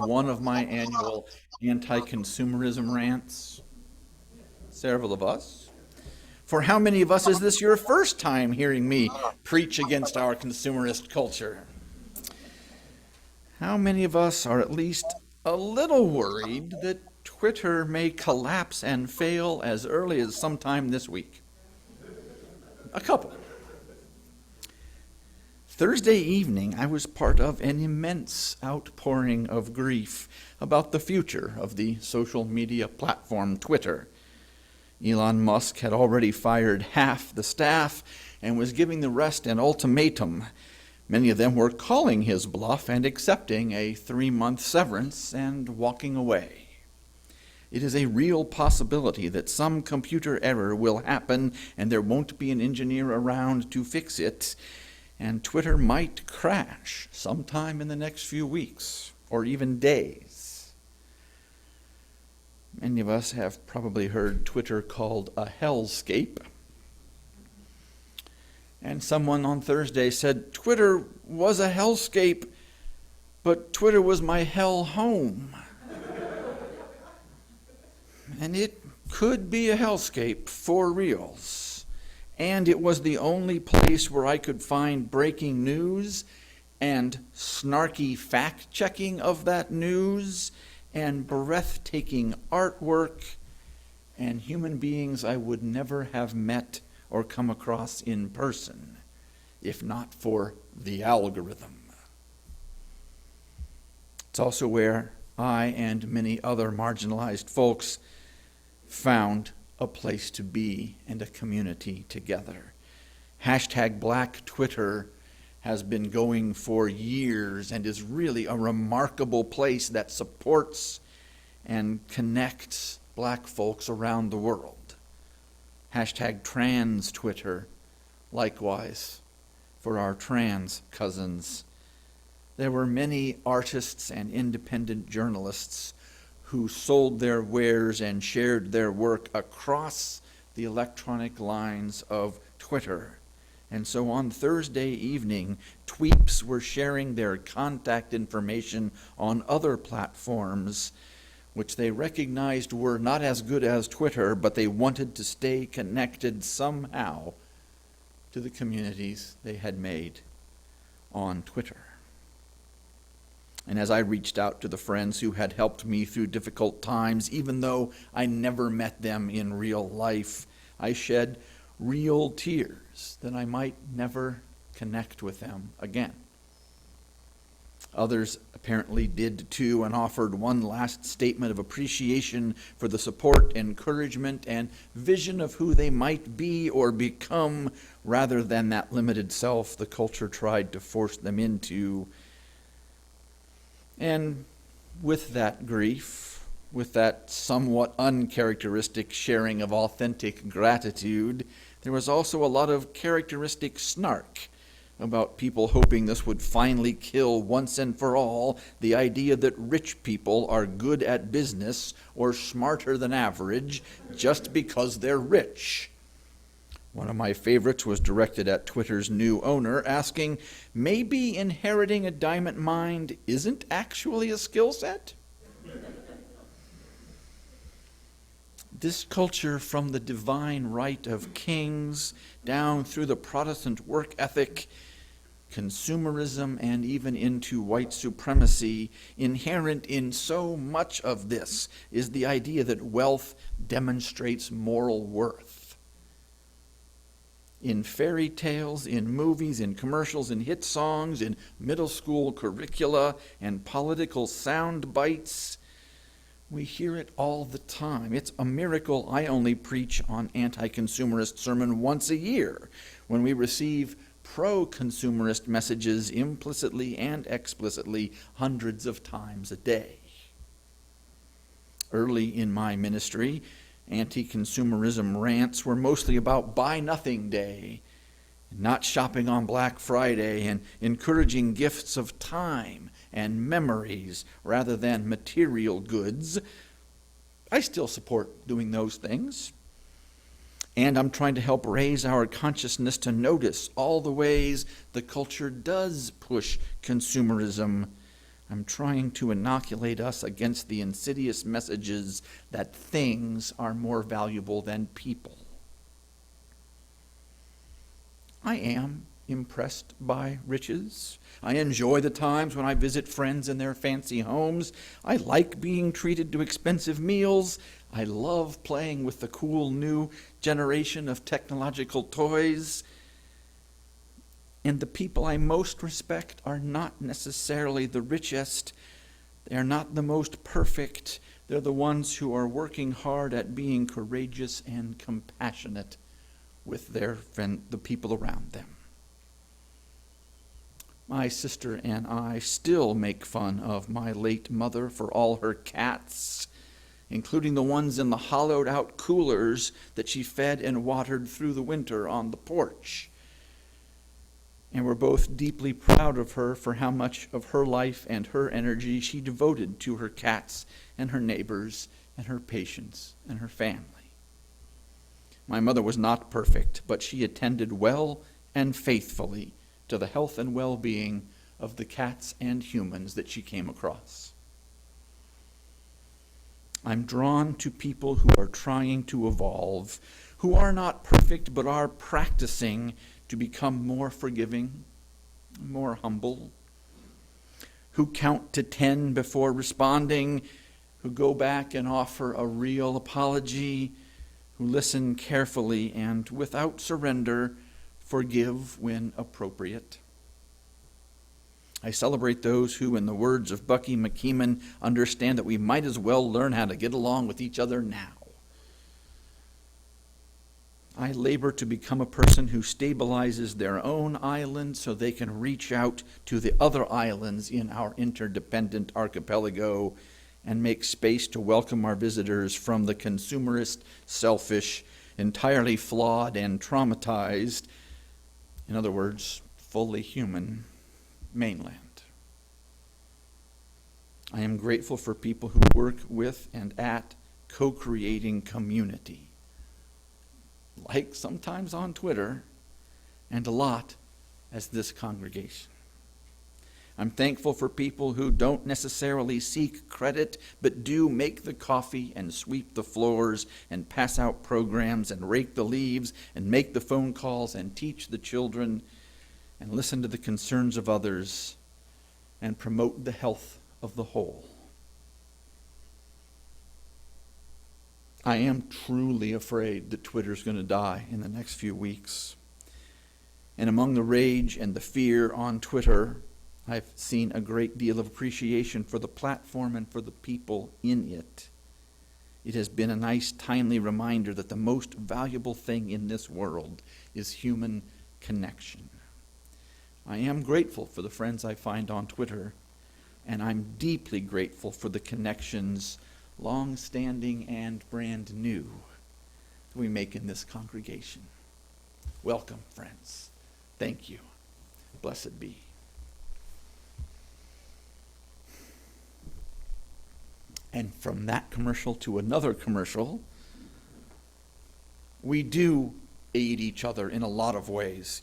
one of my annual anti-consumerism rants? Several of us. For how many of us is this your first time hearing me preach against our consumerist culture? How many of us are at least a little worried that Twitter may collapse and fail as early as sometime this week? A couple. Thursday evening, I was part of an immense outpouring of grief about the future of the social media platform Twitter. Elon Musk had already fired half the staff and was giving the rest an ultimatum. Many of them were calling his bluff and accepting a 3-month severance and walking away. It is a real possibility that some computer error will happen and there won't be an engineer around to fix it, and Twitter might crash sometime in the next few weeks or even days. Many of us have probably heard Twitter called a hellscape. And someone on Thursday said, Twitter was a hellscape, but Twitter was my hell home. And it could be a hellscape for reals. And it was the only place where I could find breaking news and snarky fact-checking of that news and breathtaking artwork and human beings I would never have met or come across in person, if not for the algorithm. It's also where I and many other marginalized folks found a place to be and a community together. Hashtag Black Twitter has been going for years and is really a remarkable place that supports and connects black folks around the world. Hashtag Trans Twitter, likewise, for our trans cousins. There were many artists and independent journalists who sold their wares and shared their work across the electronic lines of Twitter. And so on Thursday evening, tweeps were sharing their contact information on other platforms, which they recognized were not as good as Twitter, but they wanted to stay connected somehow to the communities they had made on Twitter. And as I reached out to the friends who had helped me through difficult times, even though I never met them in real life, I shed real tears that I might never connect with them again. Others apparently did too and offered one last statement of appreciation for the support, encouragement, and vision of who they might be or become rather than that limited self the culture tried to force them into. And with that grief, with that somewhat uncharacteristic sharing of authentic gratitude, there was also a lot of characteristic snark about people hoping this would finally kill once and for all the idea that rich people are good at business or smarter than average just because they're rich. One of my favorites was directed at Twitter's new owner, asking, maybe inheriting a diamond mind isn't actually a skill set? This culture, from the divine right of kings down through the Protestant work ethic, consumerism, and even into white supremacy, inherent in so much of this is the idea that wealth demonstrates moral worth. In fairy tales, in movies, in commercials, in hit songs, in middle school curricula, and political sound bites, we hear it all the time. It's a miracle I only preach on anti-consumerist sermon once a year, when we receive pro-consumerist messages implicitly and explicitly hundreds of times a day. Early in my ministry, anti-consumerism rants were mostly about Buy Nothing Day, not shopping on Black Friday, and encouraging gifts of time and memories rather than material goods. I still support doing those things. And I'm trying to help raise our consciousness to notice all the ways the culture does push consumerism. I'm trying to inoculate us against the insidious messages that things are more valuable than people. I am impressed by riches. I enjoy the times when I visit friends in their fancy homes. I like being treated to expensive meals. I love playing with the cool new generation of technological toys. And the people I most respect are not necessarily the richest. They are not the most perfect. They're the ones who are working hard at being courageous and compassionate with the people around them. My sister and I still make fun of my late mother for all her cats, including the ones in the hollowed-out coolers that she fed and watered through the winter on the porch. And we're both deeply proud of her for how much of her life and her energy she devoted to her cats and her neighbors and her patients and her family. My mother was not perfect, but she attended well and faithfully to the health and well-being of the cats and humans that she came across. I'm drawn to people who are trying to evolve, who are not perfect but are practicing to become more forgiving, more humble, who count to 10 before responding, who go back and offer a real apology, who listen carefully and without surrender forgive when appropriate. I celebrate those who, in the words of Bucky McKeeman, understand that we might as well learn how to get along with each other now. I labor to become a person who stabilizes their own island so they can reach out to the other islands in our interdependent archipelago and make space to welcome our visitors from the consumerist, selfish, entirely flawed and traumatized, in other words, fully human mainland. I am grateful for people who work with and at co-creating community, like sometimes on Twitter, and a lot as this congregation. I'm thankful for people who don't necessarily seek credit, but do make the coffee and sweep the floors and pass out programs and rake the leaves and make the phone calls and teach the children and listen to the concerns of others and promote the health of the whole. I am truly afraid that Twitter's going to die in the next few weeks. And among the rage and the fear on Twitter, I've seen a great deal of appreciation for the platform and for the people in it. It has been a nice, timely reminder that the most valuable thing in this world is human connection. I am grateful for the friends I find on Twitter, and I'm deeply grateful for the connections, long-standing and brand new, that we make in this congregation. Welcome, friends. Thank you. Blessed be. And from that commercial to another commercial, we do aid each other in a lot of ways.